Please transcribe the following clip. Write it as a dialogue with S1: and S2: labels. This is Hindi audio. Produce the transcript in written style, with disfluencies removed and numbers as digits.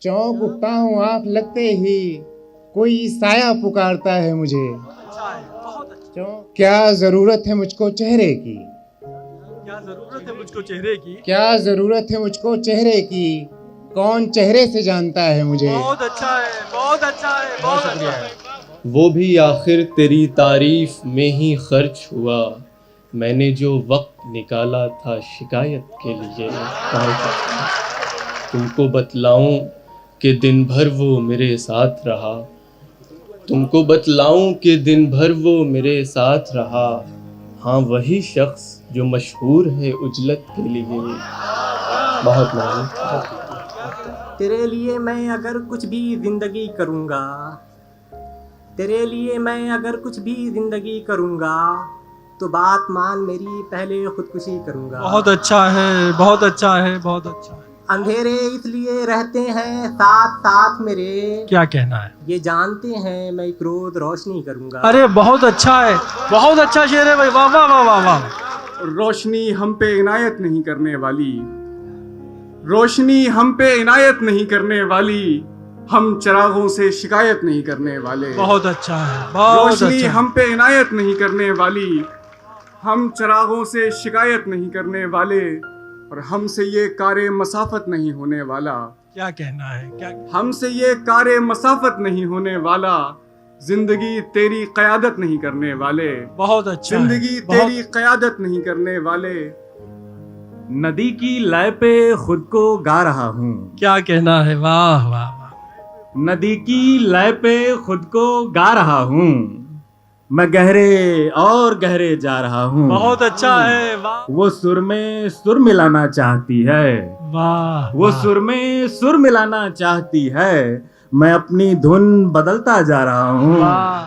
S1: चौंक उठता हूँ आँख लगते ही, कोई साया पुकारता है मुझे।
S2: अच्छा है, बहुत अच्छा।
S1: क्या जरूरत है मुझको चेहरे की,
S2: क्या जरूरत है मुझको चेहरे की?
S1: क्या जरूरत है मुझको चेहरे की, कौन चेहरे से जानता है मुझे।
S2: बहुत अच्छा है, बहुत अच्छा है, बहुत अच्छा है।
S3: वो भी आखिर तेरी तारीफ में ही खर्च हुआ, मैंने जो वक्त निकाला था शिकायत के लिए। तुमको बतलाऊं कि दिन भर वो मेरे साथ रहा, तुमको बतलाऊं कि दिन भर वो मेरे साथ रहा। हाँ वही शख्स जो मशहूर है उजलत के लिए। बहुत मेहनत।
S4: तेरे लिए मैं अगर कुछ भी जिंदगी करूँगा, तेरे लिए मैं अगर कुछ भी जिंदगी करूँगा, तो बात मान मेरी पहले खुदकुशी करूँगा।
S2: बहुत अच्छा है, बहुत अच्छा है, बहुत अच्छा है।
S4: अंधेरे इसलिए रहते हैं साथ साथ मेरे,
S2: क्या कहना है?
S4: ये जानते हैं मैं क्रोध रोशनी करूँगा।
S2: अरे बहुत अच्छा है, बहुत अच्छा शेर है भाई, वाह वाह वाह वाह वाह।
S5: रोशनी हम पे इनायत नहीं करने वाली, रोशनी हम पे इनायत नहीं करने वाली, हम चिरागों से शिकायत नहीं करने वाले।
S2: बहुत अच्छा है, बहुत
S5: रोशनी
S2: अच्छा।
S5: हम पे इनायत नहीं करने वाली, हम चिरागों से शिकायत नहीं करने वाले, और हमसे ये कारे मसाफत नहीं होने वाला।
S2: क्या कहना है? क्या?
S5: हमसे ये कारे मसाफत नहीं होने वाला, जिंदगी तेरी क़यादत नहीं करने वाले।
S2: बहुत अच्छा है,
S5: जिंदगी
S2: बहुत-
S5: तेरी क़यादत नहीं करने वाले।
S6: नदी की लय पे खुद को गा रहा हूँ,
S2: क्या कहना है? वाह वाह वाह।
S6: नदी की लय पे खुद को गा रहा हूँ, मैं गहरे और गहरे जा रहा हूँ।
S2: बहुत अच्छा है, वाह
S6: वो सुर में सुर मिलाना चाहती है,
S2: वाह।
S6: वो
S2: वाह।
S6: सुर में सुर मिलाना चाहती है, मैं अपनी धुन बदलता जा रहा हूँ।
S2: वाह।